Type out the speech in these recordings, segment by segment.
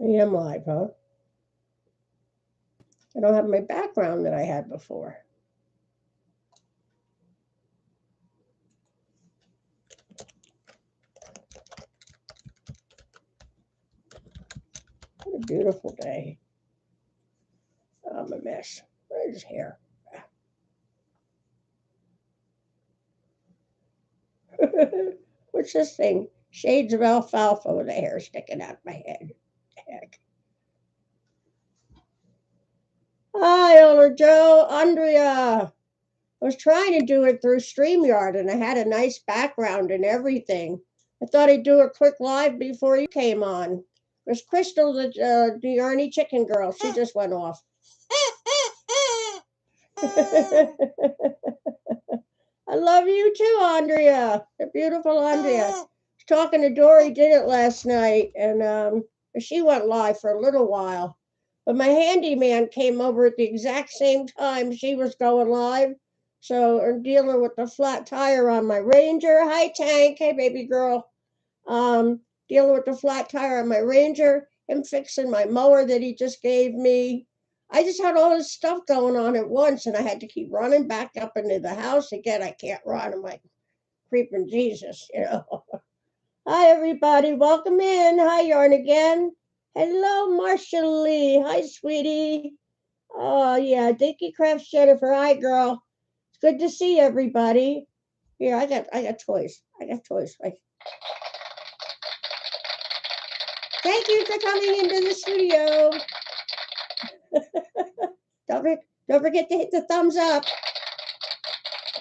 I am live, huh? I don't have my background that I had before. What a beautiful day. I'm a mess. Where's his hair? What's this thing? Shades of alfalfa with the hair sticking out my head. Heck. Hi, Ola Joe. Andrea. I was trying to do it through StreamYard and I had a nice background and everything. I thought I'd do a quick live before you came on. It was Crystal, the Arnie chicken girl. She just went off. I love you too, Andrea. The beautiful Andrea. I was talking to Dory, did it last night, and she went live for a little while. But my handyman came over at the exact same time she was going live. So I'm dealing with the flat tire on my Ranger. Hi, Tank. Hey, baby girl. Dealing with the flat tire on my Ranger. Him fixing my mower that he just gave me. I just had all this stuff going on at once, and I had to keep running back up into the house again. I can't run. I'm like creeping Jesus. Hi, everybody. Welcome in. Hi, Yarn again. Hello, Marcia Lee. Hi, sweetie. Oh, yeah. Dinky Crafts Jennifer. Hi, girl. It's good to see everybody. Here, I got toys. I got toys. Thank you for coming into the studio. Don't, don't forget to hit the thumbs up.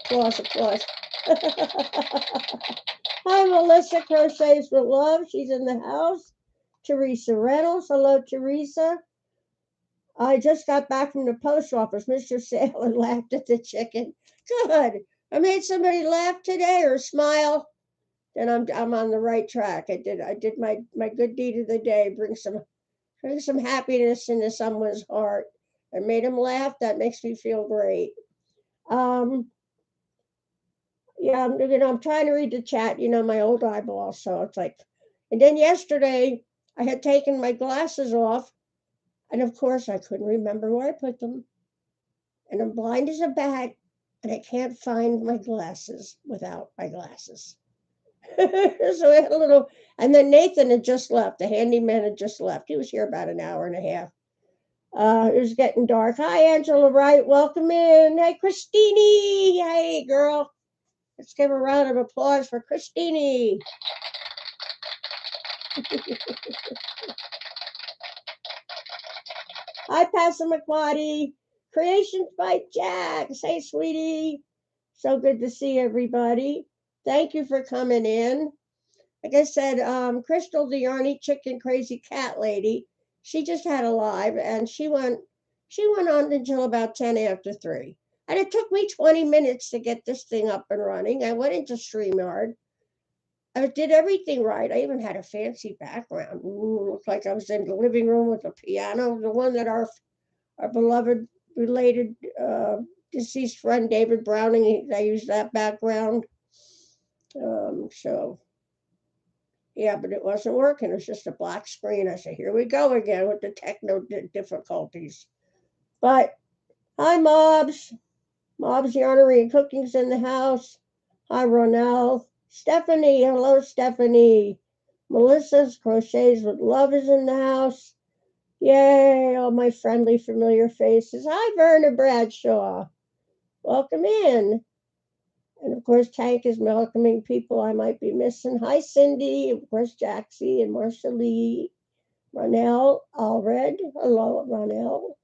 Applause, applause. Hi, Melissa Crochets with Love. She's in the house. Teresa Reynolds. Hello, Teresa. I just got back from the post office. Mr. Sailor laughed at the chicken. Good. I made somebody laugh today or smile. Then I'm on the right track. I did my good deed of the day. Bring some happiness into someone's heart. I made them laugh. That makes me feel great. Um, yeah, I'm trying to read the chat. My old eyeball. So it's like, and then yesterday I had taken my glasses off, and of course I couldn't remember where I put them, and I'm blind as a bat, and I can't find my glasses without my glasses. So I had a little, and then Nathan had just left. The handyman had just left. He was here about an hour and a half. It was getting dark. Hi, Angela Wright. Welcome in. Hey, Christine. Hey, girl. Let's give a round of applause for Christine. Hi, Passamaquoddy. Creations by Jack. Hey, sweetie. So good to see everybody. Thank you for coming in. Like I said, Crystal, the Arnie chicken crazy cat lady, she just had a live and she went on until about 10 after 3. And it took me 20 minutes to get this thing up and running. I went into StreamYard. I did everything right. I even had a fancy background. Ooh, looked like I was in the living room with a piano, the one that our beloved related deceased friend David Browning. I used that background. So yeah, but it wasn't working. It was just a black screen. I said, here we go again with the techno difficulties. But hi, Mobs. Mobs Yarnery and Cooking's in the house. Hi, Ronell. Stephanie. Hello, Stephanie. Melissa's Crochets with Love is in the house. Yay, all my friendly, familiar faces. Hi, Verna Bradshaw. Welcome in. And of course, Tank is welcoming people I might be missing. Hi, Cindy. Of course, Jaxie and Marcia Lee. Ronell Allred. Hello, Ronell.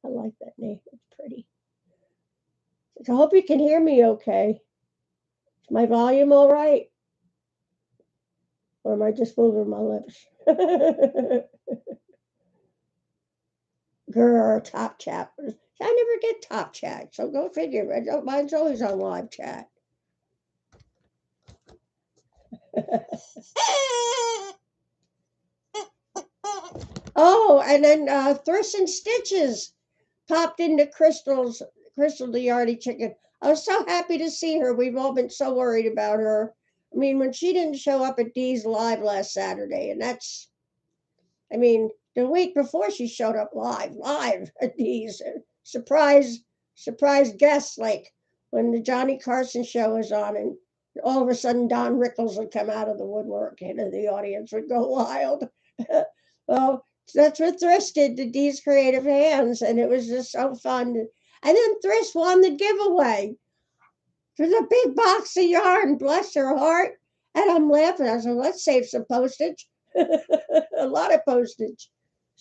I like that name. It's pretty. I hope you can hear me okay. Is my volume all right? Or am I just moving my lips? Grr, top chat. I never get top chat, so go figure. Mine's always on live chat. Oh, and then Thriss and Stitches popped into Crystal the Artie chicken. I was so happy to see her. We've all been so worried about her. I mean, when she didn't show up at Dee's live last Saturday, and I mean, the week before she showed up live at these surprise guests, like when the Johnny Carson show was on, and all of a sudden Don Rickles would come out of the woodwork and the audience would go wild. Well, that's what Thriss did to Dee's Creative Hands, and it was just so fun. And then Thriss won the giveaway. There's a big box of yarn, bless her heart. And I'm laughing. I said, let's save some postage. A lot of postage.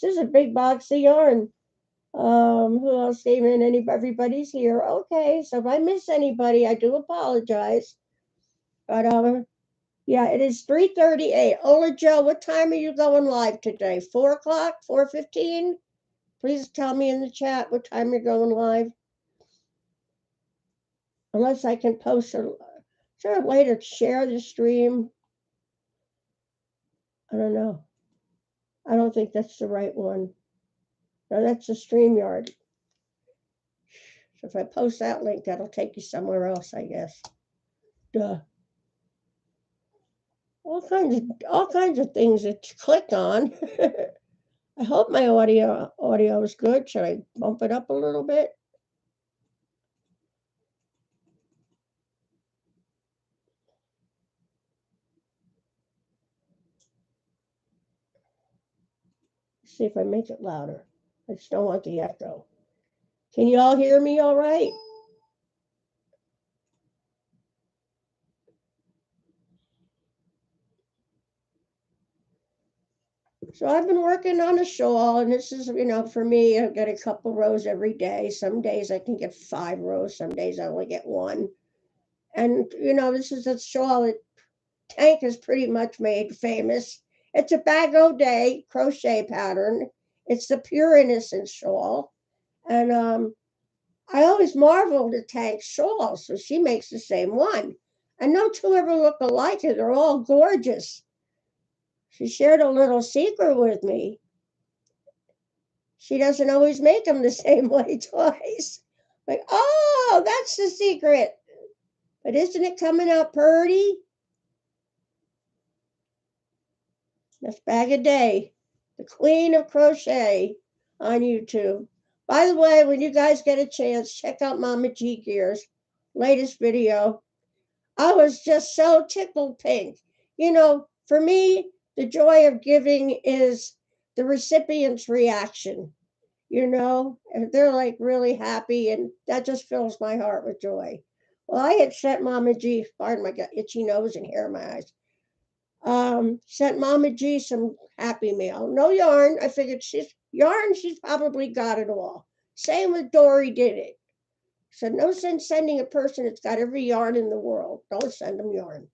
This is a big box of yarn. Who else came in? Everybody's here. Okay, so if I miss anybody, I do apologize. But yeah, it is 3:38. Ola Joe, what time are you going live today? 4 o'clock? 4:15? Please tell me in the chat what time you're going live. Unless I can post a... Is there a way to share the stream? I don't know. I don't think that's the right one. No, that's the StreamYard. So if I post that link, that'll take you somewhere else, I guess. Duh. All kinds of things that you click on. I hope my audio is good. Should I bump it up a little bit? See if I make it louder. I just don't want the echo. Can you all hear me all right? So I've been working on a shawl, and this is, for me, I get a couple rows every day. Some days I can get 5 rows. Some days I only get 1. And, this is a shawl that Tank has pretty much made famous. It's a Bag O' Day crochet pattern. It's the Pure Innocence shawl. And I always marveled at Tank's shawls, so she makes the same one. And no two ever look alike, and they're all gorgeous. She shared a little secret with me. She doesn't always make them the same way twice. Like, oh, that's the secret. But isn't it coming out pretty? That's Bag O' Day, the queen of crochet on YouTube. By the way, when you guys get a chance, check out Mama G Gear's latest video. I was just so tickled pink. For me, the joy of giving is the recipient's reaction. And they're like really happy, and that just fills my heart with joy. Well, I had sent Mama G, pardon my itchy nose and hair in my eyes. Sent Mama G some happy mail. No yarn. I figured she's probably got it all. Same with Dory did it. Said no sense sending a person that's got every yarn in the world. Don't send them yarn.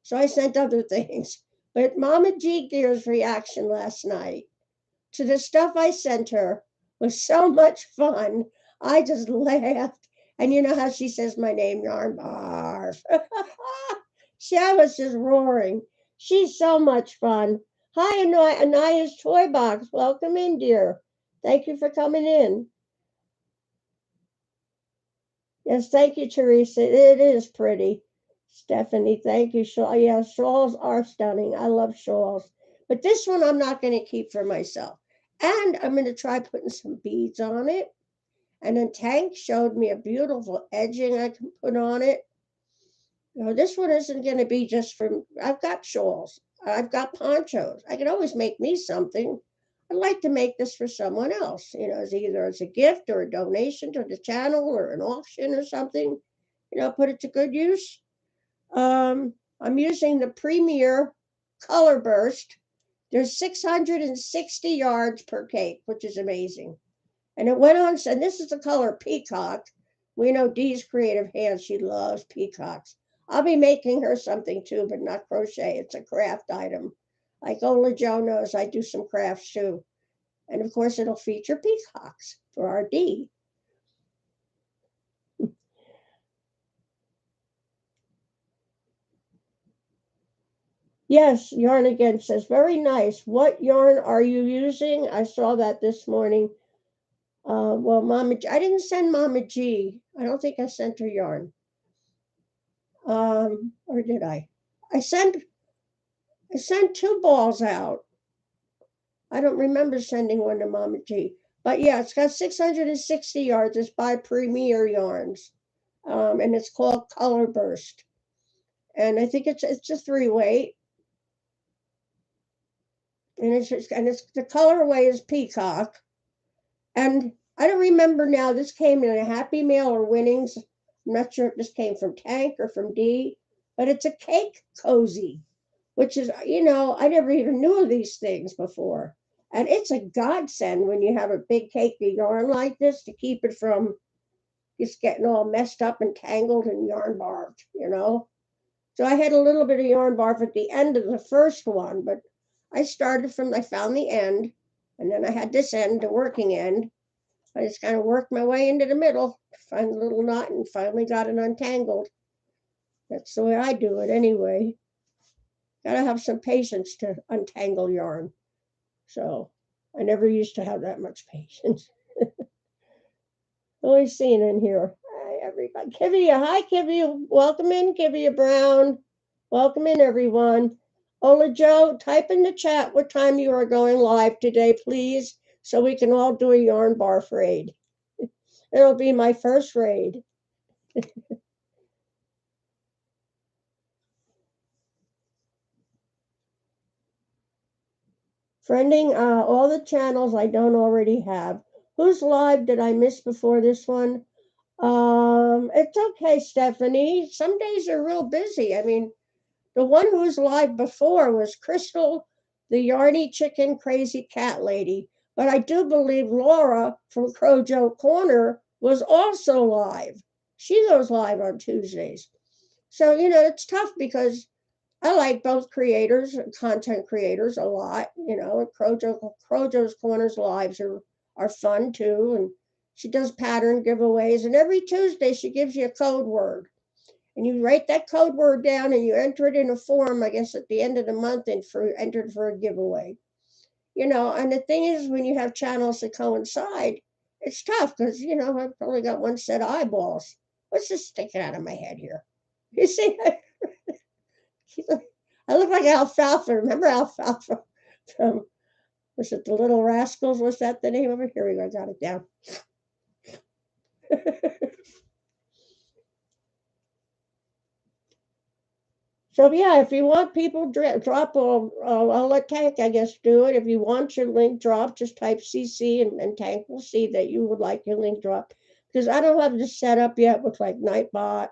So I sent other things. But Mama G Gear's reaction last night to the stuff I sent her was so much fun. I just laughed. And you know how she says my name, Yarn Barf. I was just roaring. She's so much fun. Hi, Anaya's Toy Box. Welcome in, dear. Thank you for coming in. Yes, thank you, Teresa. It is pretty. Stephanie, thank you. Yeah, shawls are stunning. I love shawls. But this one I'm not going to keep for myself. And I'm going to try putting some beads on it. And then Tank showed me a beautiful edging I can put on it. This one isn't going to be just for, I've got shawls. I've got ponchos. I can always make me something. I'd like to make this for someone else, as either as a gift or a donation to the channel or an auction or something, put it to good use. I'm using the Premier Color Burst. There's 660 yards per cake, which is amazing. And it went on, and this is the color Peacock. We know Dee's Creative Hands, she loves peacocks. I'll be making her something too, but not crochet. It's a craft item. Like Ola Joe knows, I do some crafts too. And of course, it'll feature peacocks for our Dee. Yes, Yarn Again says, very nice. What yarn are you using? I saw that this morning. Well, Mama G, I didn't send Mama G. I don't think I sent her yarn. Or did I? I sent 2 balls out. I don't remember sending one to Mama G. But yeah, it's got 660 yards. It's by Premier Yarns. And it's called Color Burst. And I think it's a three weight. And it's the colorway is peacock. And I don't remember now, this came in a Happy Mail or Winnings. I'm not sure if this came from Tank or from D, but it's a cake cozy, which is, I never even knew of these things before. And it's a godsend when you have a big cake of yarn like this to keep it from just getting all messed up and tangled and yarn barbed. So I had a little bit of yarn barb at the end of the first one, but I found the end, and then I had this end, the working end. I just kind of worked my way into the middle, find the little knot, and finally got it untangled. That's the way I do it anyway. Gotta have some patience to untangle yarn. So I never used to have that much patience. Always seeing in here. Hi, everybody. Kivia, hi, Kivia. Welcome in, Kivia Brown. Welcome in, everyone. Ola Joe, type in the chat what time you are going live today, please, so we can all do a yarn barf raid. It'll be my first raid. Friending all the channels I don't already have. Whose live did I miss before this one? It's okay, Stephanie. Some days are real busy. I mean, the one who was live before was Crystal, the Yarny Chicken Crazy Cat Lady. But I do believe Laura from Crojo Corner was also live. She goes live on Tuesdays. So, it's tough because I like both creators, content creators a lot. Crojo's Corner's lives are fun too. And she does pattern giveaways. And every Tuesday she gives you a code word. And you write that code word down and you enter it in a form, I guess, at the end of the month and entered for a giveaway. And the thing is, when you have channels that coincide, it's tough because, I've only got one set of eyeballs. What's this sticking out of my head here? You see, I look like Alfalfa. Remember Alfalfa from, was it The Little Rascals? Was that the name of it? Here we go. I got it down. So yeah, if you want people drop, I'll let Tank, I guess, do it. If you want your link drop, just type CC and Tank will see that you would like your link drop. Because I don't have this set up yet with like Nightbot.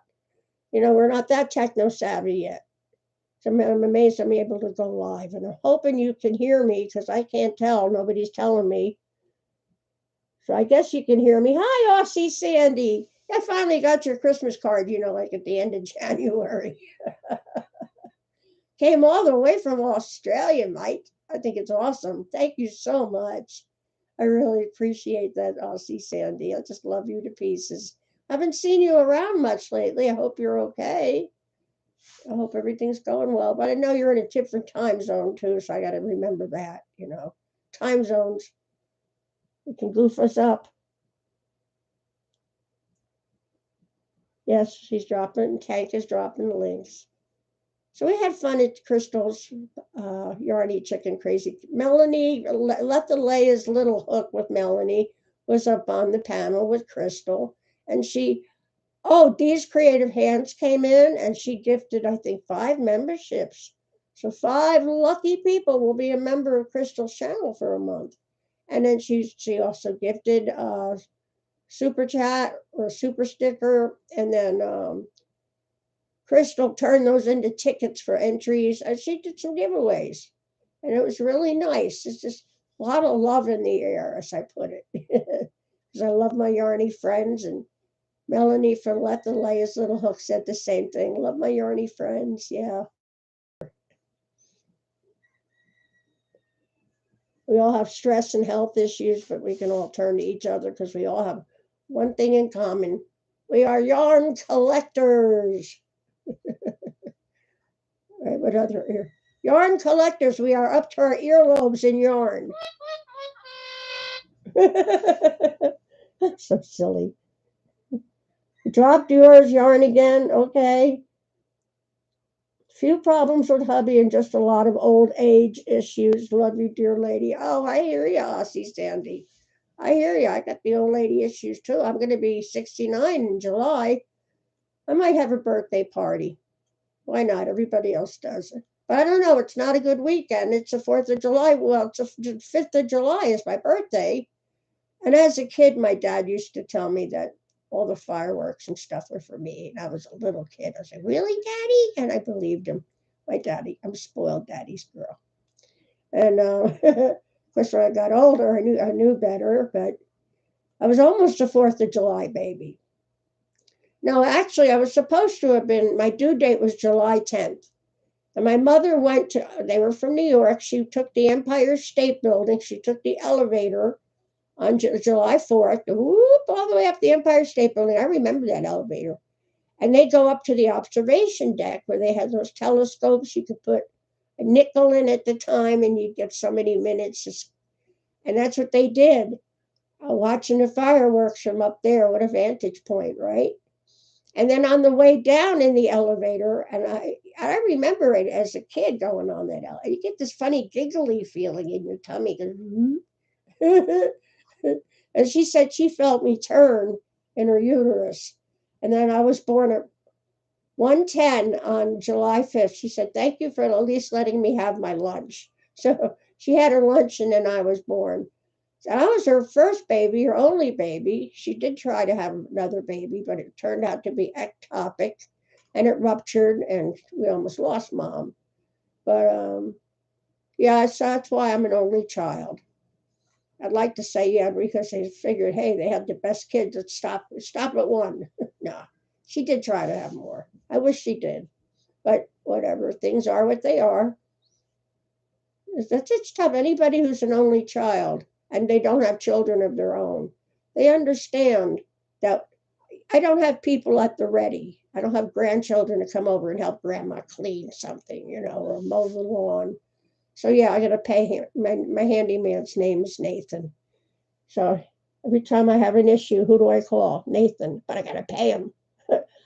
We're not that techno savvy yet. So I'm amazed I'm able to go live. And I'm hoping you can hear me because I can't tell. Nobody's telling me. So I guess you can hear me. Hi, Aussie Sandy. I finally got your Christmas card, like at the end of January. Came all the way from Australia, Mike. I think it's awesome. Thank you so much. I really appreciate that, Aussie Sandy. I just love you to pieces. I haven't seen you around much lately. I hope you're okay. I hope everything's going well. But I know you're in a different time zone too, so I got to remember that. Time zones. It can goof us up. Yes, she's dropping. Tank is dropping the links. So we had fun at Crystal's Yarny Chicken Crazy. Melanie, Let the Leia's Little Hook with Melanie was up on the panel with Crystal. And these creative hands came in and she gifted, I think, 5 memberships. So 5 lucky people will be a member of Crystal's channel for a month. And then she also gifted super chat or super sticker. And then Crystal turned those into tickets for entries, and she did some giveaways, and it was really nice. It's just a lot of love in the air, as I put it, because I love my yarny friends. And Melanie from Let the Leia's Little Hook said the same thing. Love my yarny friends, yeah. We all have stress and health issues, but we can all turn to each other because we all have one thing in common. We are yarn collectors. Right, what other ear? Yarn collectors, we are up to our earlobes in yarn. That's so silly. Dropped yours, yarn again, okay. Few problems with hubby and just a lot of old age issues. Love you, dear lady. Oh, I hear you, Aussie Sandy. I hear you. I got the old lady issues too. I'm going to be 69 in July. I might have a birthday party. Why not? Everybody else does it. But I don't know. It's not a good weekend. It's the 4th of July. Well, it's the 5th of July is my birthday. And as a kid, my dad used to tell me that all the fireworks and stuff were for me. And I was a little kid. I was like, really, Daddy? And I believed him. My daddy, I'm a spoiled daddy's girl. And of course, when I got older, I knew better. But I was almost a 4th of July baby. No, actually, I was supposed to have been. My due date was July 10th. And my mother went to, they were from New York. She took the Empire State Building. She took the elevator on July 4th, whoop, all the way up the Empire State Building. I remember that elevator. And they go up to the observation deck where they had those telescopes. You could put a nickel in at the time and you'd get so many minutes. And that's what they did, watching the fireworks from up there. What a vantage point, right? And then on the way down in the elevator, and I remember it as a kid going on that elevator. You get this funny giggly feeling in your tummy. And she said she felt me turn in her uterus. And then I was born at 1:10 on July 5th. She said, thank you for at least letting me have my lunch. So she had her lunch and then I was born. I was her first baby, her only baby. She did try to have another baby, but it turned out to be ectopic and it ruptured and we almost lost mom. But yeah, so that's why I'm an only child. I'd like to say yeah, because they figured, hey, they had the best kids. Let's stop at one. No, she did try to have more. I wish she did, but whatever. Things are what they are. It's tough. Anybody who's an only child and they don't have children of their own, they understand that I don't have people at the ready. I don't have grandchildren to come over and help grandma clean something, or mow the lawn. So yeah, I got to pay him. My handyman's name is Nathan. So every time I have an issue, who do I call? Nathan. But I got to pay him.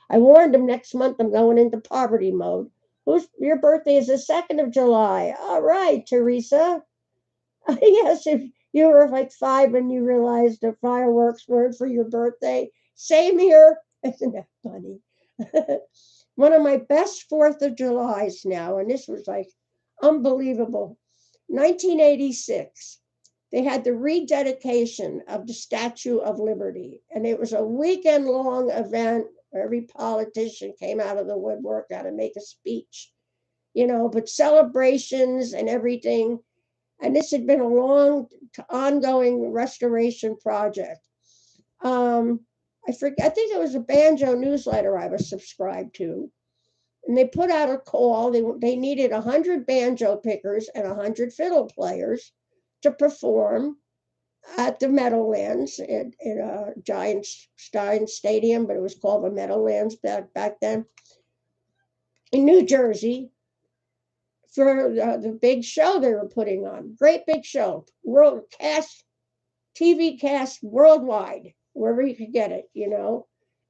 I warned him next month I'm going into poverty mode. Your birthday is the 2nd of July. All right, Teresa. Yes, if you were like 5 and you realized the fireworks weren't for your birthday. Same here. Isn't that funny? One of my best 4th of Julys now, and this was like unbelievable. 1986, they had the rededication of the Statue of Liberty, and it was a weekend-long event. Every politician came out of the woodwork, got to make a speech, but celebrations and everything. And this had been a long, ongoing restoration project. I think it was a banjo newsletter I was subscribed to. And they put out a call. They needed 100 banjo pickers and 100 fiddle players to perform at the Meadowlands in a giant Stein Stadium, but it was called the Meadowlands back then, in New Jersey, for the big show they were putting on. Great big show, world cast, TV cast worldwide, wherever you could get it,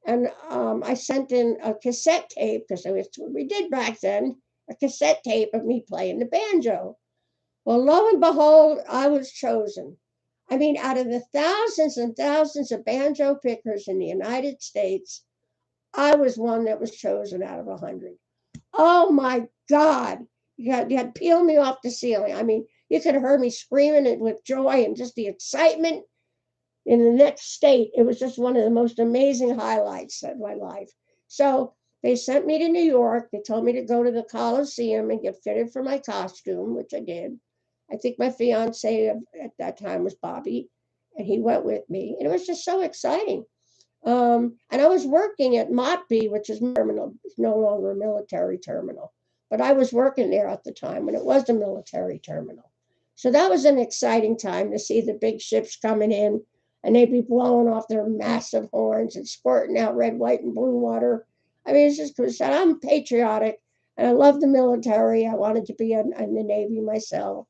And I sent in a cassette tape, because that's what we did back then, a cassette tape of me playing the banjo. Well, lo and behold, I was chosen. I mean, out of the thousands and thousands of banjo pickers in the United States, I was one that was chosen out of 100. Oh my God. You had to peel me off the ceiling. I mean, you could have heard me screaming it with joy and just the excitement in the next state. It was just one of the most amazing highlights of my life. So they sent me to New York. They told me to go to the Coliseum and get fitted for my costume, which I did. I think my fiance at that time was Bobby, and he went with me. And it was just so exciting. And I was working at Motby, which is terminal, it's no longer a military terminal, but I was working there at the time when it was a military terminal. So that was an exciting time to see the big ships coming in and they'd be blowing off their massive horns and squirting out red, white, and blue water. I mean, it's just because I'm patriotic and I love the military. I wanted to be in the Navy myself.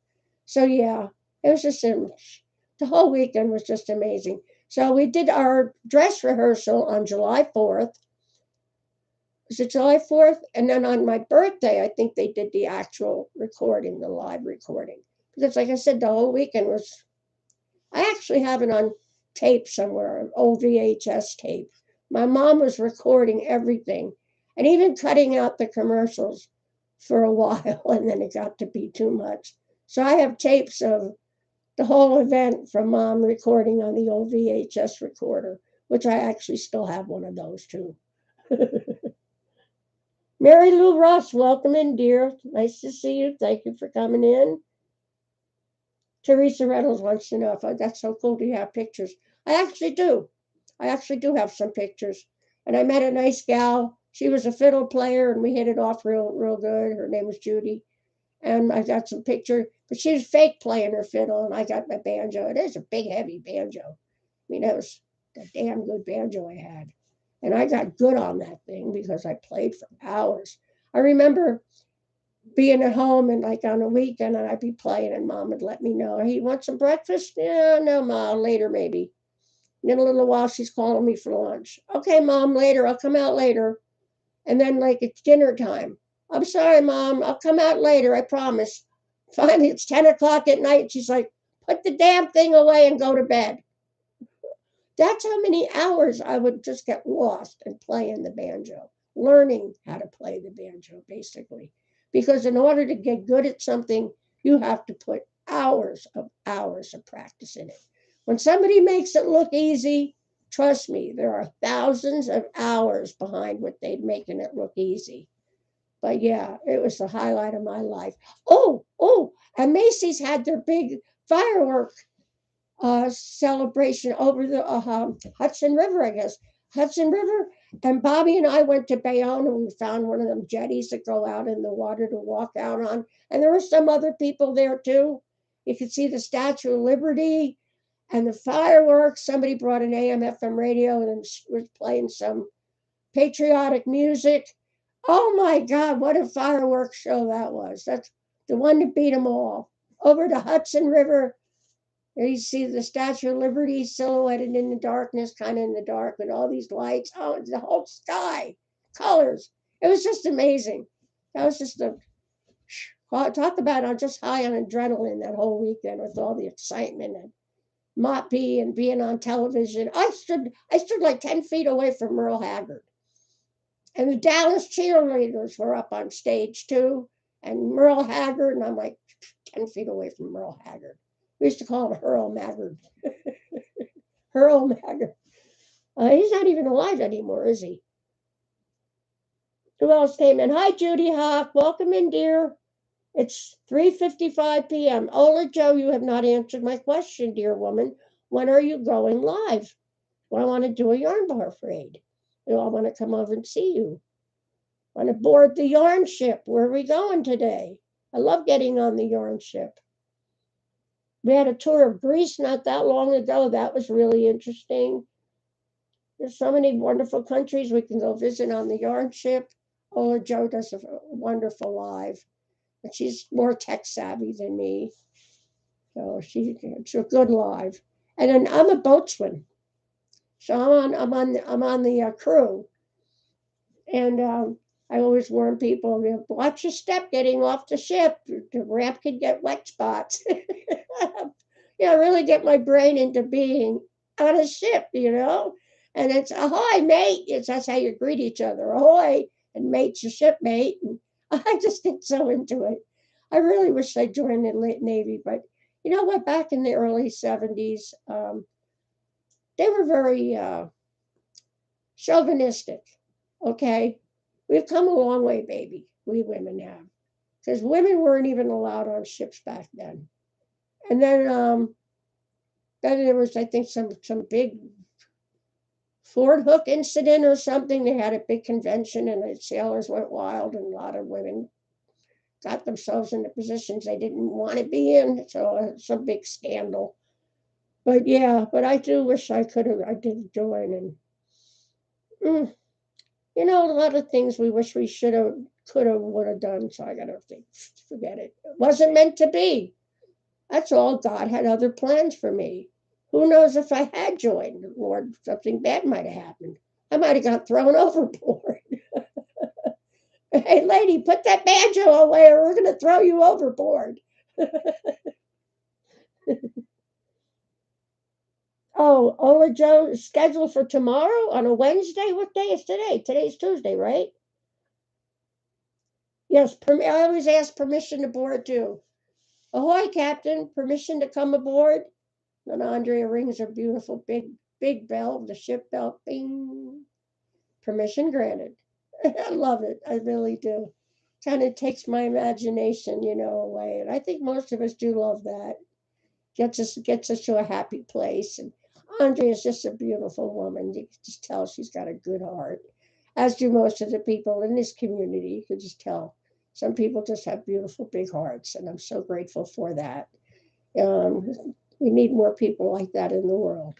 So yeah, it was just the whole weekend was just amazing. So we did our dress rehearsal on July 4th. Was it July 4th? And then on my birthday, I think they did the actual recording, the live recording. Because, like I said, the whole weekend was. I actually have it on tape somewhere, an old VHS tape. My mom was recording everything and even cutting out the commercials for a while, and then it got to be too much. So I have tapes of the whole event from mom recording on the old VHS recorder, which I actually still have one of those too. Mary Lou Ross, welcome in, dear. Nice to see you. Thank you for coming in. Teresa Reynolds wants to know if that's so cool. Do you have pictures? I actually do. I actually do have some pictures. And I met a nice gal. She was a fiddle player, and we hit it off real good. Her name was Judy. And I got some picture, but she was fake playing her fiddle, and I got my banjo. It is a big, heavy banjo. I mean, that was a damn good banjo I had. And I got good on that thing because I played for hours. I remember being at home and like on a weekend and I'd be playing and mom would let me know, hey, you want some breakfast? Yeah, no, ma, later maybe. And in a little while she's calling me for lunch. Okay, mom, later, I'll come out later. And then like it's dinner time. I'm sorry, mom, I'll come out later, I promise. Finally, it's 10 o'clock at night. She's like, put the damn thing away and go to bed. That's how many hours I would just get lost in playing the banjo, learning how to play the banjo, basically. Because in order to get good at something, you have to put hours of practice in it. When somebody makes it look easy, trust me, there are thousands of hours behind what they're making it look easy. But yeah, it was the highlight of my life. And Macy's had their big firework celebration over the Hudson River, I guess. Hudson River. And Bobby and I went to Bayonne and we found one of them jetties that go out in the water to walk out on. And there were some other people there too. You could see the Statue of Liberty and the fireworks. Somebody brought an AM FM radio and was playing some patriotic music. Oh my God, what a fireworks show that was. That's the one that beat them all. Over the Hudson River, you see the Statue of Liberty silhouetted in the darkness, kind of in the dark, with all these lights. Oh, the whole sky, colors. It was just amazing. That was just talk about. I'm just high on adrenaline that whole weekend with all the excitement and Moppy and being on television. I stood like 10 feet away from Merle Haggard, and the Dallas cheerleaders were up on stage too, and Merle Haggard, and I'm like 10 feet away from Merle Haggard. We used to call him Earl Maggard. Earl Maggard. He's not even alive anymore, is he? Who else came in? Hi, Judy Hawk. Welcome in, dear. It's 3:55 p.m. Ola Joe, you have not answered my question, dear woman. When are you going live? Well, I want to do a yarn bar parade. I want to come over and see you. I want to board the yarn ship. Where are we going today? I love getting on the yarn ship. We had a tour of Greece not that long ago. That was really interesting. There's so many wonderful countries we can go visit on the yarn ship. Ola Joe does a wonderful live, and she's more tech savvy than me, so it's a good live. And then I'm a boatswain, so I'm on the crew, and I always warn people, watch your step getting off the ship. The ramp can get wet spots. Really get my brain into being on a ship, And it's ahoy, mate. That's how you greet each other. Ahoy, and mate's your shipmate. And I just get so into it. I really wish I joined the Navy, but you know what? Back in the early 70s, they were very chauvinistic. Okay, we've come a long way, baby. We women have, because women weren't even allowed on ships back then. And then there was, I think, some big Ford Hook incident or something. They had a big convention and the sailors went wild, and a lot of women got themselves into positions they didn't want to be in. So it's a big scandal. But yeah, I do wish I did join. And a lot of things we wish we should have, could have, would have done. So I got to think, forget it. It wasn't meant to be. That's all. God had other plans for me. Who knows if I had joined, Lord, something bad might have happened. I might have got thrown overboard. Hey, lady, put that banjo away or we're going to throw you overboard. Oh, Ola Joe is scheduled for tomorrow on a Wednesday. What day is today? Today's Tuesday, right? Yes, I always ask permission to board too. Ahoy, Captain. Permission to come aboard? And Andrea rings her beautiful big bell, the ship bell. Bing. Permission granted. I love it. I really do. Kind of takes my imagination, away. And I think most of us do love that. Gets us to a happy place. And Andrea is just a beautiful woman. You can just tell she's got a good heart, as do most of the people in this community. You can just tell. Some people just have beautiful big hearts, and I'm so grateful for that. We need more people like that in the world.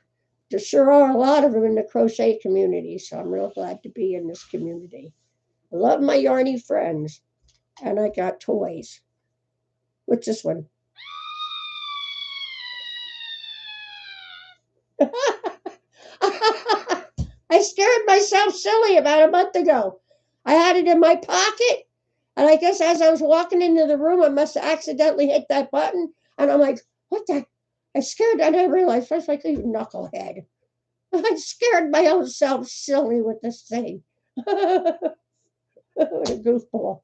There sure are a lot of them in the crochet community, so I'm real glad to be in this community. I love my yarny friends, and I got toys. What's this one? I scared myself silly about a month ago. I had it in my pocket, and I guess as I was walking into the room, I must have accidentally hit that button. And I'm like, what the? I scared, and I realized I was like, you knucklehead. I scared my own self silly with this thing. What a goofball.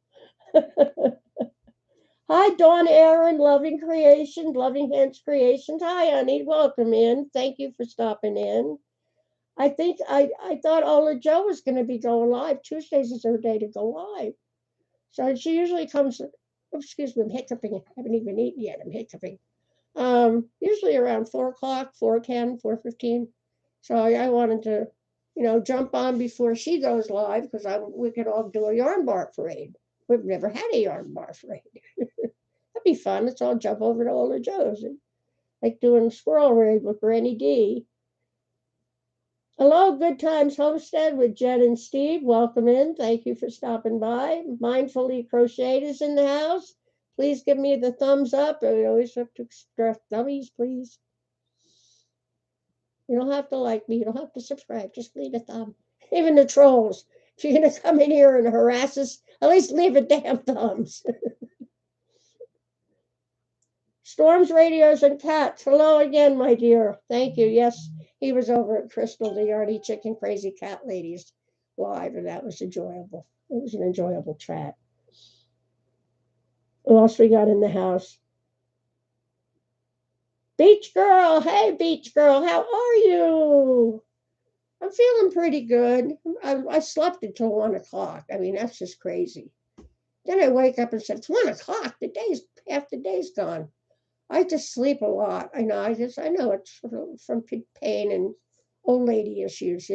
Hi, Dawn Aaron, Loving Creation, Loving Hands Creations. Hi, honey. Welcome in. Thank you for stopping in. I thought Ola Joe was going to be going live. Tuesdays is her day to go live. So she usually comes, oh, excuse me, I'm hiccuping. I haven't even eaten yet. I'm hiccuping. Usually around 4 o'clock, 4:10, 4:15. So I wanted to, jump on before she goes live because we could all do a yarn bar parade. We've never had a yarn bar parade. That'd be fun. Let's all jump over to Ola Joe's and like doing a squirrel raid with Granny D. Hello, Good Times Homestead with Jen and Steve. Welcome in. Thank you for stopping by. Mindfully Crocheted is in the house. Please give me the thumbs up. I always have to express thummies, please. You don't have to like me. You don't have to subscribe. Just leave a thumb. Even the trolls. If you're going to come in here and harass us, at least leave a damn thumbs. Storms, radios, and cats. Hello again, my dear. Thank you. Yes, he was over at Crystal, the Yardy Chicken Crazy Cat Ladies live, and that was enjoyable. It was an enjoyable chat. What else we got in the house? Beach Girl. Hey, Beach Girl. How are you? I'm feeling pretty good. I slept until 1 o'clock. I mean, that's just crazy. Then I wake up and said, it's 1 o'clock. Half the day's gone. I just sleep a lot. I know it's from pain and old lady issues.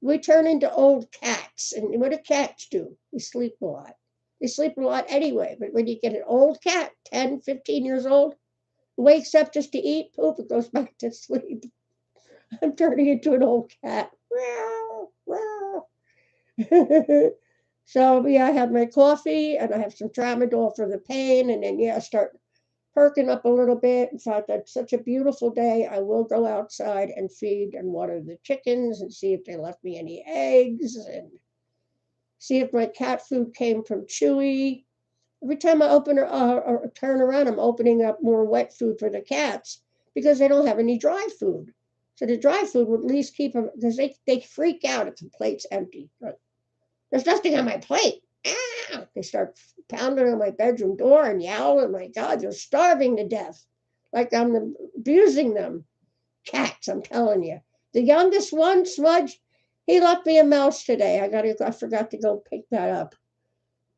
We turn into old cats. And what do cats do? They sleep a lot. They sleep a lot anyway. But when you get an old cat, 10, 15 years old, wakes up just to eat, poop, and goes back to sleep. I'm turning into an old cat. So, yeah, I have my coffee and I have some tramadol for the pain. And then, I start perking up a little bit and thought that's such a beautiful day. I will go outside and feed and water the chickens and see if they left me any eggs and see if my cat food came from Chewy. Every time I or turn around, I'm opening up more wet food for the cats because they don't have any dry food. So the dry food would at least keep them because they freak out if the plate's empty. Like, there's nothing on my plate. Ah! They start pounding on my bedroom door and yowling. My God, they're starving to death. Like I'm abusing them. Cats, I'm telling you. The youngest one, Smudge, he left me a mouse today. I forgot to go pick that up.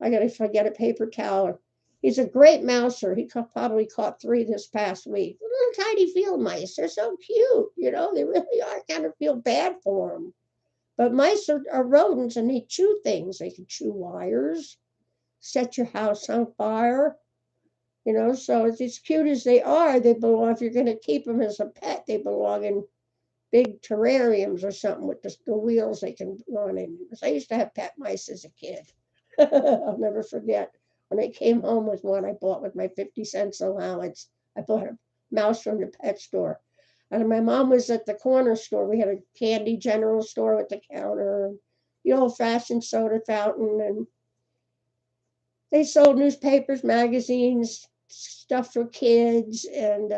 I gotta get a paper towel. He's a great mouser. He probably caught 3 this past week. Little tiny field mice. They're so cute. They really are. I kind of feel bad for them. But mice are rodents and they chew things. They can chew wires, set your house on fire. So as cute as they are, they belong, if you're going to keep them as a pet, they belong in big terrariums or something with the wheels they can run in. Because I used to have pet mice as a kid. I'll never forget when I came home with one I bought with my 50 cents allowance. I bought a mouse from the pet store. And my mom was at the corner store. We had a candy general store with the counter, the old-fashioned soda fountain. And They sold newspapers, magazines, stuff for kids, and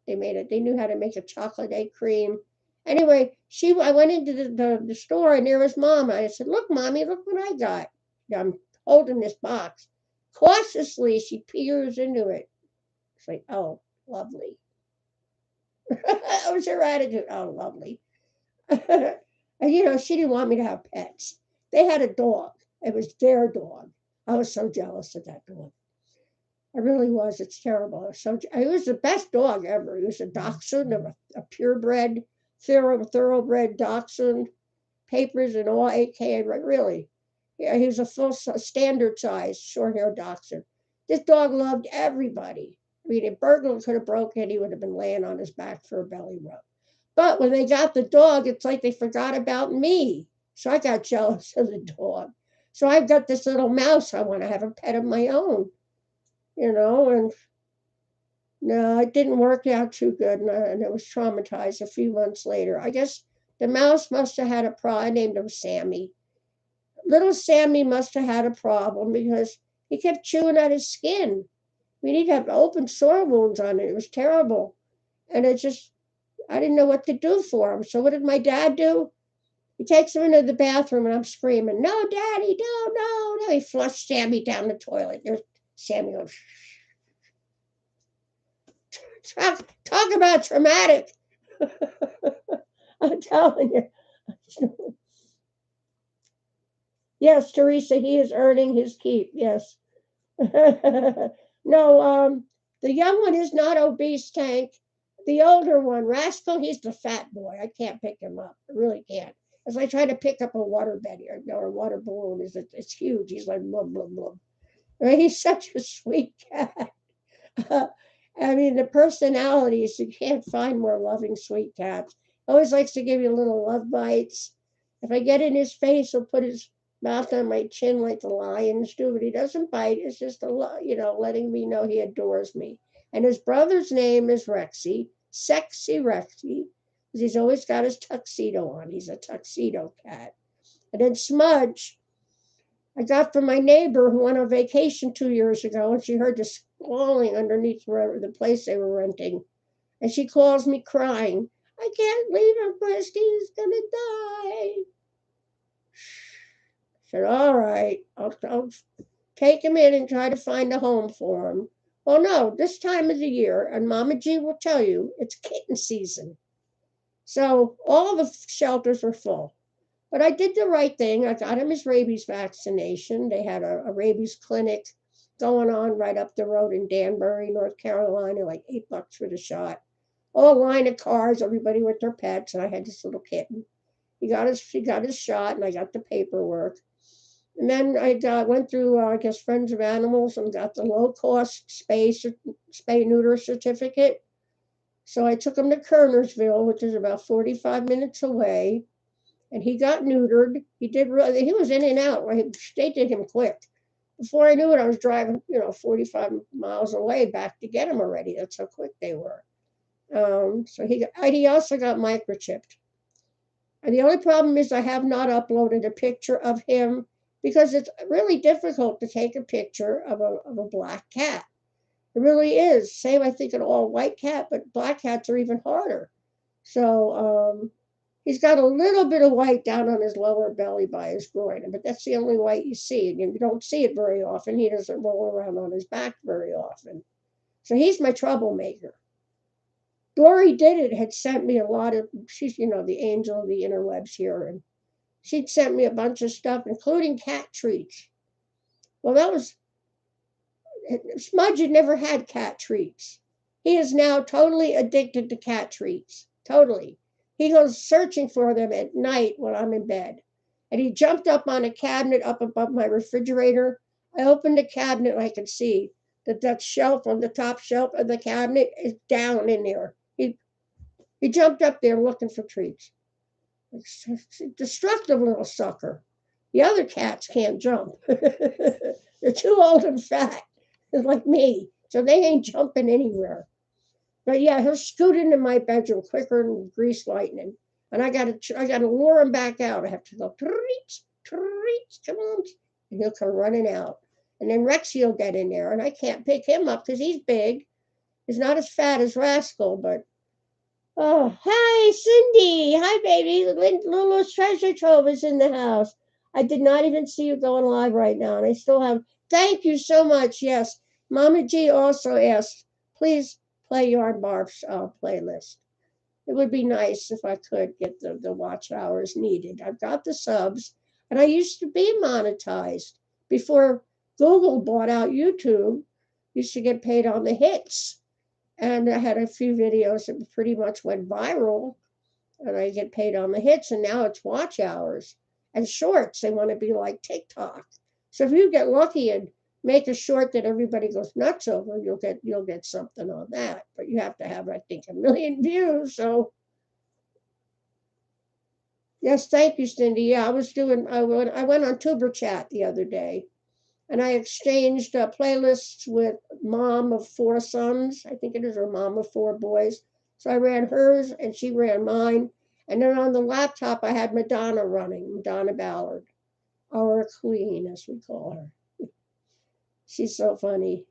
they made it. They knew how to make a chocolate egg cream. Anyway, I went into the store and there was Mom. I said, "Look, Mommy, look what I got." I'm holding this box. Cautiously, she peers into it. It's like, "Oh, lovely." That was her attitude. "Oh, lovely." And she didn't want me to have pets. They had a dog. It was their dog. I was so jealous of that dog. I really was. It's terrible. It was the best dog ever. He was a dachshund, a purebred, thoroughbred dachshund, papers and all, AK, really. Yeah, he was a full standard size short haired dachshund. This dog loved everybody. I mean, if burglar could have broken, he would have been laying on his back for a belly rub. But when they got the dog, it's like they forgot about me. So I got jealous of the dog. So I've got this little mouse. I want to have a pet of my own, and no, it didn't work out too good, and I was traumatized a few months later. I guess the mouse must have had a problem. I named him Sammy. Little Sammy must have had a problem because he kept chewing at his skin. I mean, he'd have open sore wounds on it. It was terrible. And I didn't know what to do for him. So what did my dad do? He takes him into the bathroom and I'm screaming, "No, Daddy, no, no, no." He flushed Sammy down the toilet. There's Sammy goes, talk about traumatic. I'm telling you. Yes, Teresa, he is earning his keep. Yes. No, the young one is not obese, Tank. The older one, Rascal, he's the fat boy. I can't pick him up. I really can't. As I try to pick up a water bed or a water balloon, it's huge. He's like blah blah blah. I mean, he's such a sweet cat. I mean, the personalities, you can't find more loving, sweet cats. Always likes to give you little love bites. If I get in his face, he'll put his mouth on my chin like the lions do, but he doesn't bite. It's just letting me know he adores me. And his brother's name is Rexy, Sexy Rexy, because he's always got his tuxedo on. He's a tuxedo cat. And then Smudge, I got from my neighbor who went on vacation 2 years ago, and she heard the squalling underneath the place they were renting. And she calls me crying. "I can't leave him, Christy. He's going to die." I said, "All right, I'll take him in and try to find a home for him." Well, no, this time of the year, and Mama G will tell you, it's kitten season. So all the shelters were full. But I did the right thing. I got him his rabies vaccination. They had a rabies clinic going on right up the road in Danbury, North Carolina, like $8 for the shot. All line of cars, everybody with their pets, and I had this little kitten. He got his shot, and I got the paperwork. And then I went through, I guess, Friends of Animals and got the low cost spay neuter certificate. So I took him to Kernersville, which is about 45 minutes away, and he got neutered. He was in and out. They did him quick. Before I knew it, I was driving, 45 miles away back to get him already. That's how quick they were. So he also got microchipped. And the only problem is I have not uploaded a picture of him because it's really difficult to take a picture of a black cat. It really is. Same, I think, an all white cat, but black cats are even harder. So he's got a little bit of white down on his lower belly by his groin, but that's the only white you see. And you don't see it very often. He doesn't roll around on his back very often. So he's my troublemaker. Dory Did It had sent me a lot of, she's, the angel of the interwebs here, and she'd sent me a bunch of stuff, including cat treats. Well, Smudge had never had cat treats. He is now totally addicted to cat treats. Totally. He goes searching for them at night when I'm in bed. And he jumped up on a cabinet up above my refrigerator. I opened the cabinet and I could see that shelf on the top shelf of the cabinet is down in there. He jumped up there looking for treats. Destructive little sucker. The other cats can't jump. They're too old and fat, like me, so they ain't jumping anywhere. But yeah, he'll scoot into my bedroom quicker than grease lightning, and I gotta lure him back out. I have to go treats, treats, come on, and he'll come running out. And then Rexy will get in there, and I can't pick him up because he's big. He's not as fat as Rascal, but oh, hi, Cindy. Hi, baby. Lulu's treasure trove is in the house. I did not even see you going live right now, and I still have. Thank you so much. Yes, Mama G also asked, please play Yarn Barf's playlist. It would be nice if I could get the watch hours needed. I've got the subs, and I used to be monetized before Google bought out YouTube. Used to get paid on the hits, and I had a few videos that pretty much went viral, and I get paid on the hits, and now it's watch hours and shorts. They want to be like TikTok. So if you get lucky and make a short that everybody goes nuts over, you'll get something on that. But you have to have, I think, 1 million views. So yes, thank you, Cindy. Yeah, I went on Tuber Chat the other day, and I exchanged playlists with mom of 4 sons. I think it is her mom of 4 boys. So I ran hers and she ran mine. And then on the laptop, I had Madonna running, Madonna Ballard, our queen, as we call her. She's so funny.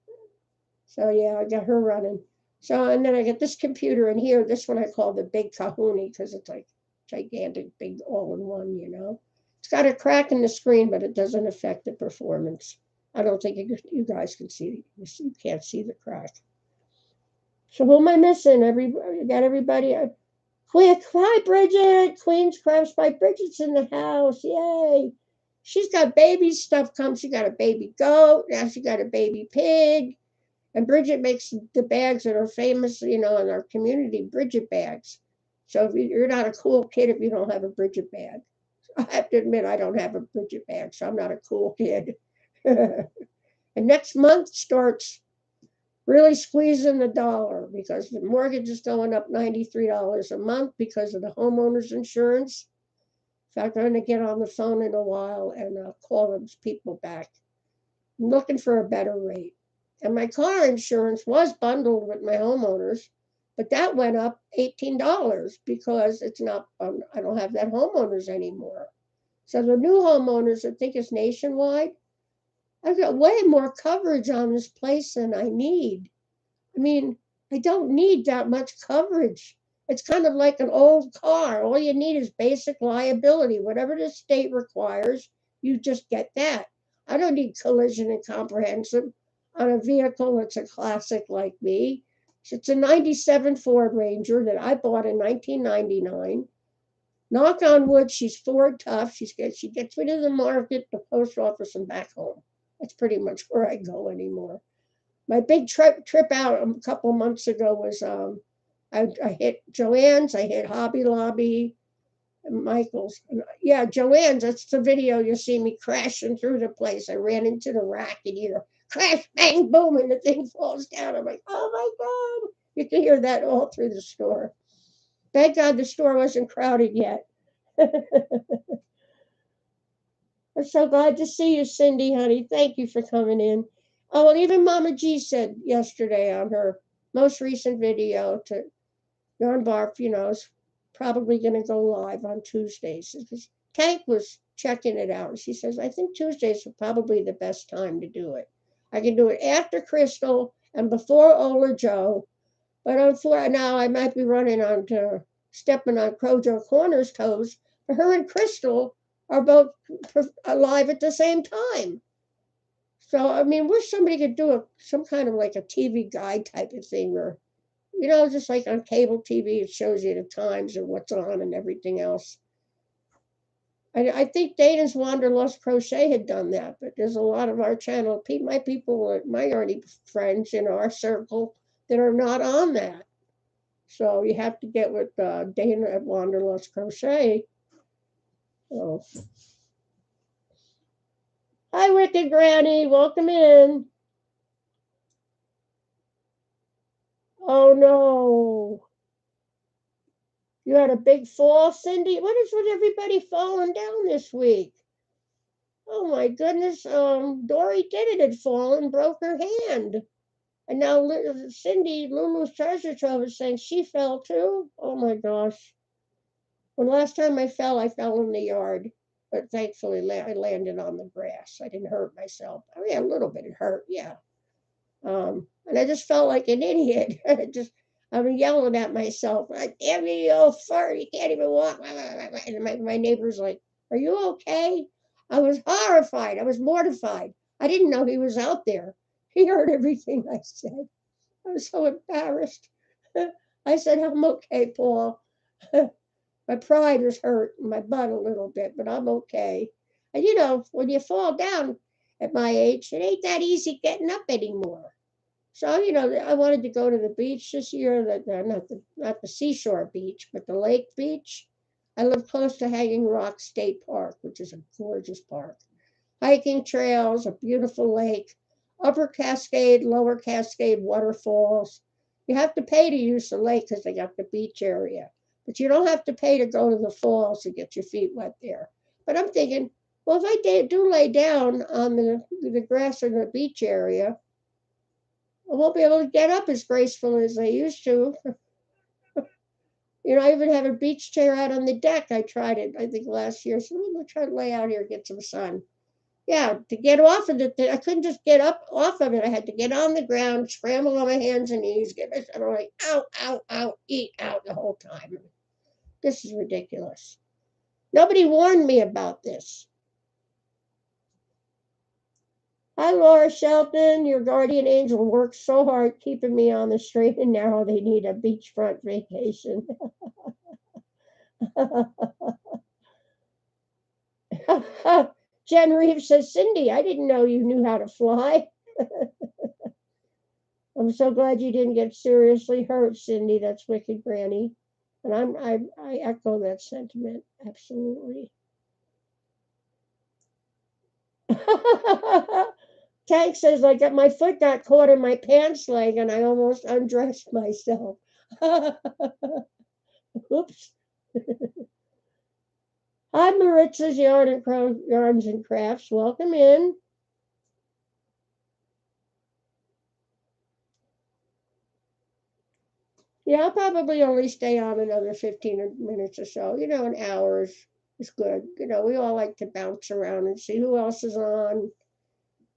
So yeah, I got her running. So, and then I get this computer in here. This one I call the Big Kahuna because it's like gigantic, big, all in one. It's got a crack in the screen, but it doesn't affect the performance. I don't think you guys can see. You can't see the crack. So who am I missing? You got everybody. Quick, hi Bridget. Queen's Crafts by Bridget's in the house. Yay! She's got baby stuff come. She got a baby goat. Now she got a baby pig. And Bridget makes the bags that are famous, in our community, Bridget bags. So if you're not a cool kid if you don't have a Bridget bag. I have to admit I don't have a Bridget bag, so I'm not a cool kid. And next month starts really squeezing the dollar because the mortgage is going up $93 a month because of the homeowner's insurance. In fact, I'm going to get on the phone in a while and call those people back. I'm looking for a better rate. And my car insurance was bundled with my homeowners, but that went up $18 because it's not, I don't have that homeowners anymore. So the new homeowners, I think it's nationwide. I've got way more coverage on this place than I need. I mean, I don't need that much coverage. It's kind of like an old car. All you need is basic liability. Whatever the state requires, you just get that. I don't need collision and comprehensive on a vehicle that's a classic like me. It's a 97 Ford Ranger that I bought in 1999. Knock on wood, she's Ford tough. She gets me to the market, the post office, and back home. That's pretty much where I go anymore. My big trip out a couple months ago was I hit Joann's, I hit Hobby Lobby, and Michael's. Yeah, Joann's, that's the video you see me crashing through the place. I ran into the rack and crash, bang, boom, and the thing falls down. I'm like, oh my God. You can hear that all through the store. Thank God the store wasn't crowded yet. I'm so glad to see you, Cindy, honey. Thank you for coming in. Oh, well, even Mama G said yesterday on her most recent video to Yarn Barf, is probably going to go live on Tuesdays. Because Tank was checking it out. And she says, I think Tuesdays are probably the best time to do it. I can do it after Crystal and before Ola Joe. But now I might be stepping on Crojo Corner's toes. But her and Crystal are both alive at the same time. So, I mean, wish somebody could do some kind of like a TV guide type of thing where, just like on cable TV, it shows you the times and what's on and everything else. I think Dana's Wanderlust Crochet had done that, but there's a lot of our channel, my people, my already friends in our circle that are not on that. So you have to get with Dana at Wanderlust Crochet. Oh. Hi, Wicked Granny. Welcome in. Oh, no. You had a big fall, Cindy? What is with everybody falling down this week? Oh, my goodness. Dory did it had fallen, broke her hand. And now Cindy, Lulu's Treasure Trove, is saying she fell too. Oh, my gosh. When last time I fell in the yard. but thankfully I landed on the grass. I didn't hurt myself. I mean, a little bit it hurt, yeah. And I just felt like an idiot. I'm yelling at myself, like, damn you, you old fart, you can't even walk. And my neighbor's like, are you okay? I was horrified. I was mortified. I didn't know he was out there. He heard everything I said. I was so embarrassed. I said, I'm okay, Paul. My pride was hurt in my butt a little bit, but I'm okay. And when you fall down at my age, it ain't that easy getting up anymore. So, I wanted to go to the beach this year, not the seashore beach, but the lake beach. I live close to Hanging Rock State Park, which is a gorgeous park. Hiking trails, a beautiful lake, Upper Cascade, Lower Cascade waterfalls. You have to pay to use the lake because they got the beach area. But you don't have to pay to go to the falls and get your feet wet there. But I'm thinking, well, if I do lay down on the grass in the beach area, I won't be able to get up as graceful as I used to. I even have a beach chair out on the deck. I tried it, I think, last year. So I'm going to try to lay out here and get some sun. Yeah, to get off of it, I couldn't just get up off of it. I had to get on the ground, scramble on my hands and knees, get myself, I'm like, ow, ow, ow, eat out the whole time. This is ridiculous. Nobody warned me about this. Hi, Laura Shelton. Your guardian angel works so hard keeping me on the straight and narrow. They need a beachfront vacation. Jen Reeves says, Cindy, I didn't know you knew how to fly. I'm so glad you didn't get seriously hurt, Cindy. That's wicked, Granny. And I echo that sentiment. Absolutely. Tank says, my foot got caught in my pants leg and I almost undressed myself. Oops. Hi, Maritza's Yarns and Crafts. Welcome in. Yeah, I'll probably only stay on another 15 minutes or so. An hour is good. We all like to bounce around and see who else is on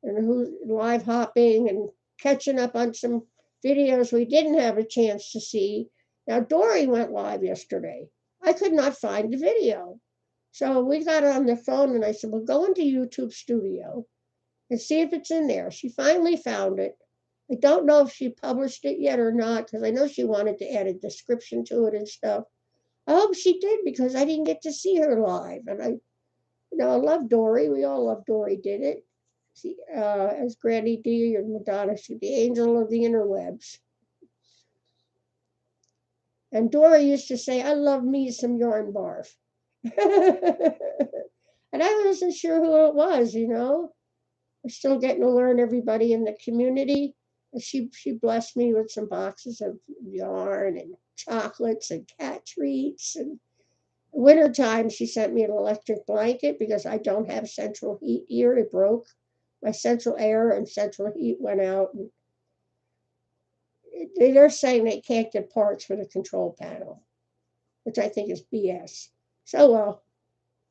and who's live hopping and catching up on some videos we didn't have a chance to see. Now, Dory went live yesterday. I could not find the video. So we got on the phone and I said, well, go into YouTube Studio and see if it's in there. She finally found it. I don't know if she published it yet or not, because I know she wanted to add a description to it and stuff. I hope she did, because I didn't get to see her live. And I love Dory. We all love Dory did it. She, as Granny D or Madonna, she's the angel of the interwebs. And Dory used to say, I love me some yarn barf. And I wasn't sure who it was, We're still getting to learn everybody in the community. And she blessed me with some boxes of yarn and chocolates and cat treats. And wintertime, she sent me an electric blanket because I don't have central heat here. It broke. My central air and central heat went out. And they're saying they can't get parts for the control panel, which I think is BS. So, well,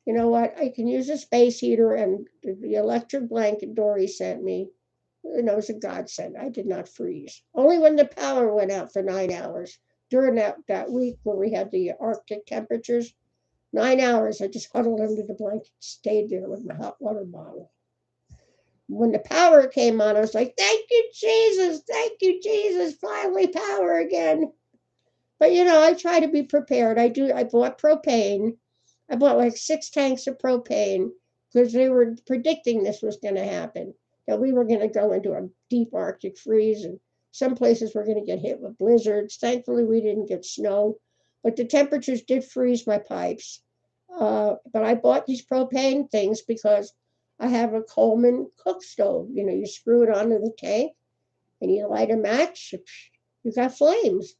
you know what? I can use a space heater and the electric blanket Dory sent me. It was a godsend. I did not freeze. Only when the power went out for 9 hours during that week where we had the Arctic temperatures. 9 hours, I just huddled under the blanket, stayed there with my hot water bottle. When the power came on, I was like, thank you, Jesus, finally power again. But, I try to be prepared. I bought propane. I bought like 6 tanks of propane because they were predicting this was going to happen, that we were going to go into a deep Arctic freeze and some places were going to get hit with blizzards. Thankfully, we didn't get snow, but the temperatures did freeze my pipes. But I bought these propane things because I have a Coleman cook stove. You screw it onto the tank and you light a match, you got flames.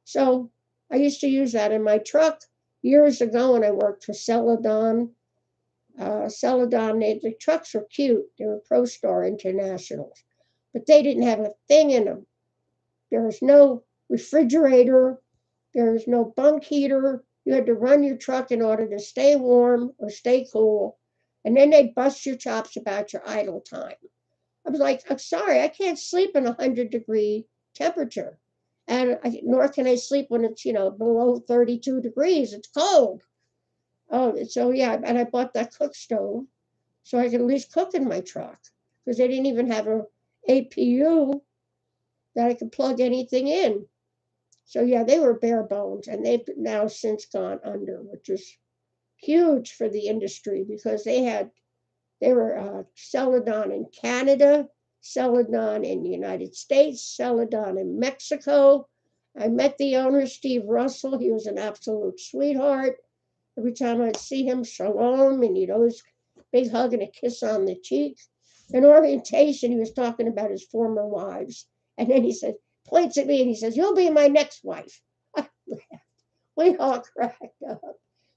So I used to use that in my truck years ago when I worked for Celadon. Celadon, the trucks were cute. They were ProStar Internationals, but they didn't have a thing in them. There was no refrigerator. There was no bunk heater. You had to run your truck in order to stay warm or stay cool. And then they'd bust your chops about your idle time. I was like, I'm sorry, I can't sleep in 100-degree temperature. And nor can I sleep when it's, below 32 degrees. It's cold. Oh, so yeah, and I bought that cook stove so I could at least cook in my truck because they didn't even have a APU that I could plug anything in. So yeah, they were bare bones, and they've now since gone under, which is huge for the industry because they were Celadon in Canada, Celadon in the United States, Celadon in Mexico. I met the owner, Steve Russell. He was an absolute sweetheart. Every time I'd see him, shalom, and he'd always big hug and a kiss on the cheek. In orientation, he was talking about his former wives. And then he said, points at me and he says, "You'll be my next wife." We all cracked up.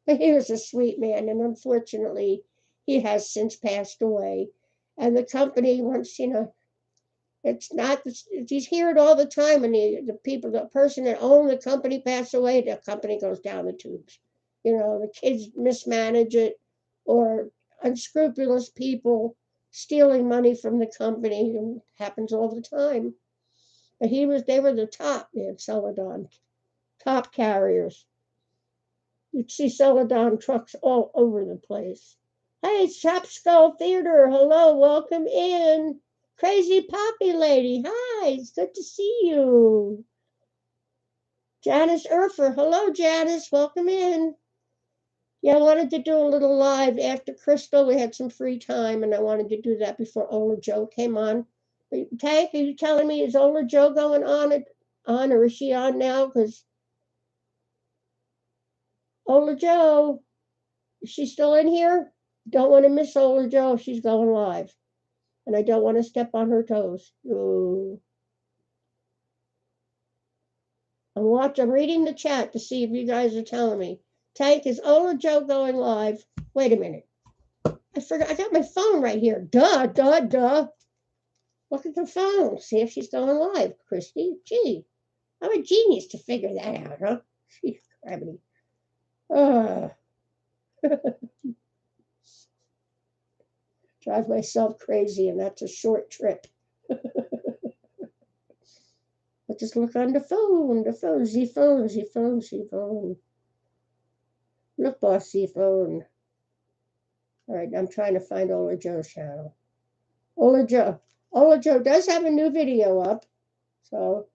But he was a sweet man, and unfortunately, he has since passed away. And the company, once, it's not, you hear it all the time. And the person that owned the company passed away, the company goes down the tubes. The kids mismanage it, or unscrupulous people stealing money from the company. It happens all the time. But they were the top, man, Celadon, top carriers. You'd see Celadon trucks all over the place. Hey, Shop Skull Theater, hello, welcome in. Crazy Poppy Lady, hi, it's good to see you. Janice Urfer, hello, Janice, welcome in. Yeah, I wanted to do a little live after Crystal. We had some free time, and I wanted to do that before Ola Joe came on. Tank, are you telling me, is Ola Joe going on, or is she on now? Because Ola Joe, is she still in here? Don't want to miss Ola Joe. She's going live, and I don't want to step on her toes. Ooh. I'm reading the chat to see if you guys are telling me. Tank, is Ola Joe going live? Wait a minute. I forgot. I got my phone right here. Duh. Look at the phone. See if she's going live, Christy. Gee, I'm a genius to figure that out, huh? She's gravity. Drive myself crazy, and that's a short trip. But just look on the phone, the phone. Look, boss, the phone. All right, I'm trying to find Ola Joe's channel. Ola Joe does have a new video up. So,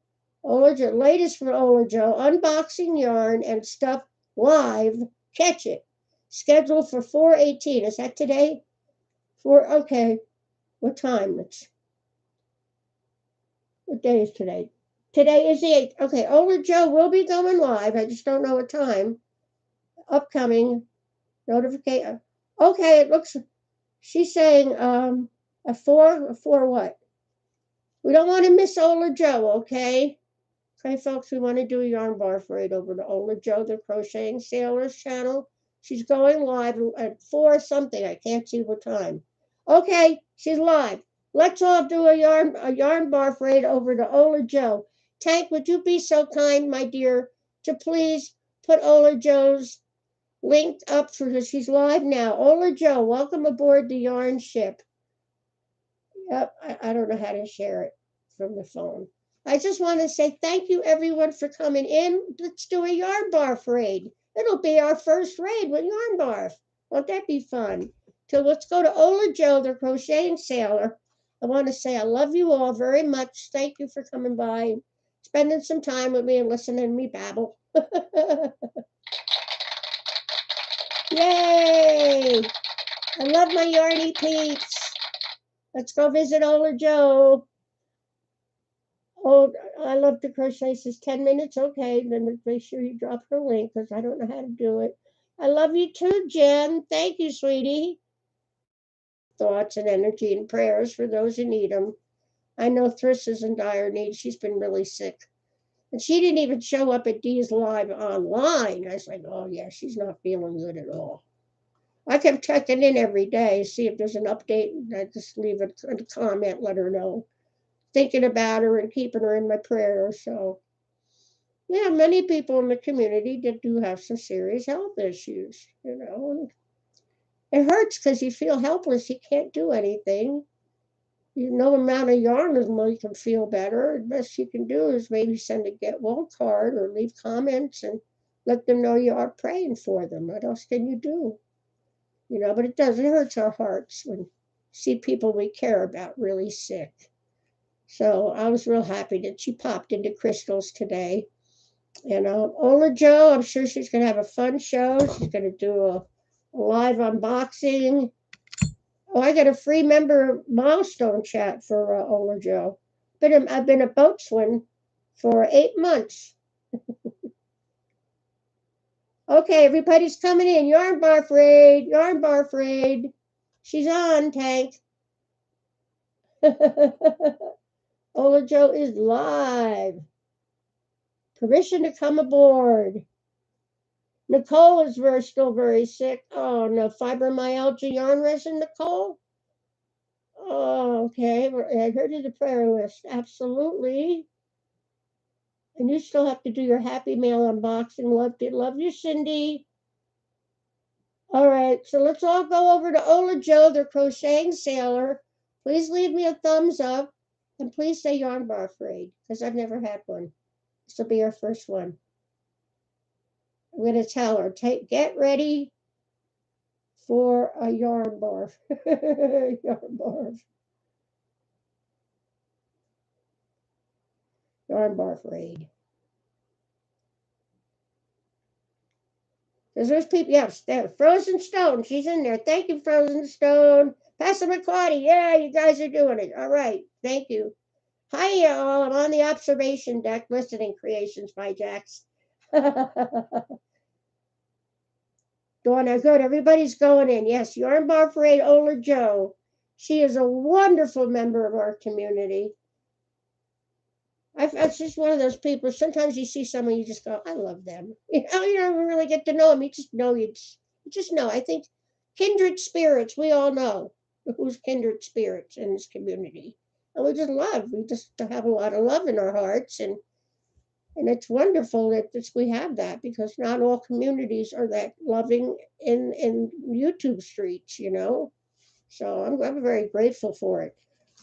latest for Ola Joe, unboxing yarn and stuff live. Catch it. Scheduled for 4/18. Is that today? Okay. What time? What day is today? Today is the 8th. Okay, Ola Joe will be going live. I just don't know what time. Upcoming notification. Okay, it looks, she's saying a 4 what? We don't want to miss Ola Joe, okay? Okay, folks, we want to do a yarn bar parade over to Ola Joe, the Crocheting Sailors channel. She's going live at 4 something. I can't see what time. Okay, she's live. Let's all do a yarn bar parade over to Ola Joe. Tank, would you be so kind, my dear, to please put Ola Joe's link up for she's live now. Ola Joe, welcome aboard the yarn ship. Yep, I don't know how to share it from the phone. I just want to say thank you, everyone, for coming in. Let's do a yarn bar raid. It'll be our first raid with yarn bars. Won't that be fun? So let's go to Ola Joe, the Crocheting Sailor. I want to say I love you all very much. Thank you for coming by and spending some time with me and listening to me babble. Yay! I love my yarny peeps. Let's go visit Ola Joe. Oh, I love to crochet. Says 10 minutes. Okay, then make sure you drop her link because I don't know how to do it. I love you too, Jen. Thank you, sweetie. Thoughts and energy and prayers for those who need them. I know Thriss is in dire need. She's been really sick. And she didn't even show up at Dee's Live online. I was like, oh, yeah, she's not feeling good at all. I kept checking in every day, see if there's an update. I just leave a comment, let her know. Thinking about her and keeping her in my prayers. So, yeah, many people in the community that do have some serious health issues, It hurts because you feel helpless. You can't do anything. No amount of yarn will make them feel better. The best you can do is maybe send a get well card or leave comments and let them know you are praying for them. What else can you do? But it does. It hurts our hearts when we see people we care about really sick. So I was real happy that she popped into Crystal's today. And Ola Joe, I'm sure she's going to have a fun show. She's going to do a live unboxing. Oh, I got a free member milestone chat for Ola Joe. I've been a boatswain for 8 months. Okay, everybody's coming in. Yarn Barf Raid. Yarn Barf Raid. She's on, Tank. Ola Joe is live. Permission to come aboard. Nicole is still very sick. Oh, no, fibromyalgia yarn resin, Nicole? Oh, okay. Add her to the prayer list. Absolutely. And you still have to do your Happy Mail unboxing. Love you, Cindy. All right, so let's all go over to Ola Joe, the crocheting sailor. Please leave me a thumbs up. And please say Yarn Barf Raid, because I've never had one. This will be our first one. I'm going to tell her, get ready for a yarn barf. Yarn barf. Yarn Barf Raid. There's people, yes, there. Frozen Stone, she's in there. Thank you, Frozen Stone. Pastor McCarty, yeah, you guys are doing it. All right, thank you. Hi, y'all. I'm on the observation deck listening creations by Jax. Donna, good. Everybody's going in. Yes, Yarn Barf Raid, Ola Joe. She is a wonderful member of our community. It's just one of those people. Sometimes you see someone, you just go, I love them. You don't really get to know them. You just know. You just know. I think kindred spirits. We all know who's kindred spirits in this community, and we just love. We just have a lot of love in our hearts, and it's wonderful that we have that, because not all communities are that loving in YouTube streets. So I'm very grateful for it.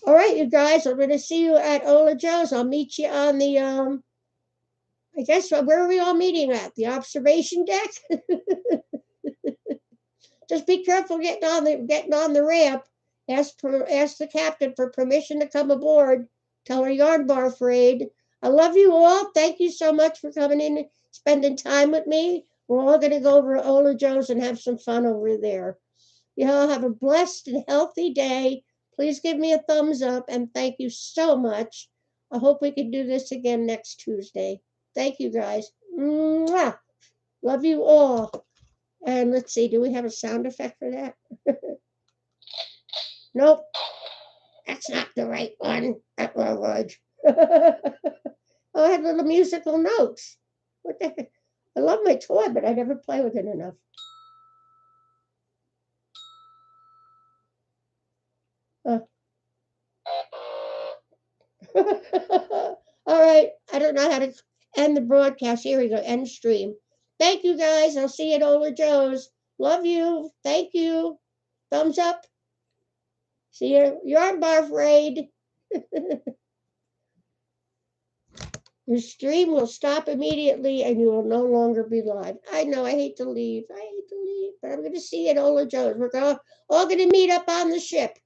All right, you guys, I'm going to see you at Ola Joe's. I'll meet you on the, I guess, where are we all meeting at? The observation deck? Just be careful getting on the ramp. Ask the captain for permission to come aboard. Tell her Yarn Barf Raid. I love you all. Thank you so much for coming in and spending time with me. We're all going to go over to Ola Joe's and have some fun over there. You all have a blessed and healthy day. Please give me a thumbs up, and thank you so much. I hope we can do this again next Tuesday. Thank you, guys. Mwah! Love you all. And let's see, do we have a sound effect for that? Nope, that's not the right one. Oh, I had little musical notes. What the heck? I love my toy, but I never play with it enough. All right, I don't know how to end the broadcast. Here we go, end stream. Thank you, guys. I'll see you at Ola Joe's. Love you. Thank you. Thumbs up. See you. Yarn Barf Raid. The stream will stop immediately and you will no longer be live. I know, I hate to leave. But I'm going to see you at Ola Joe's. We're all going to meet up on the ship.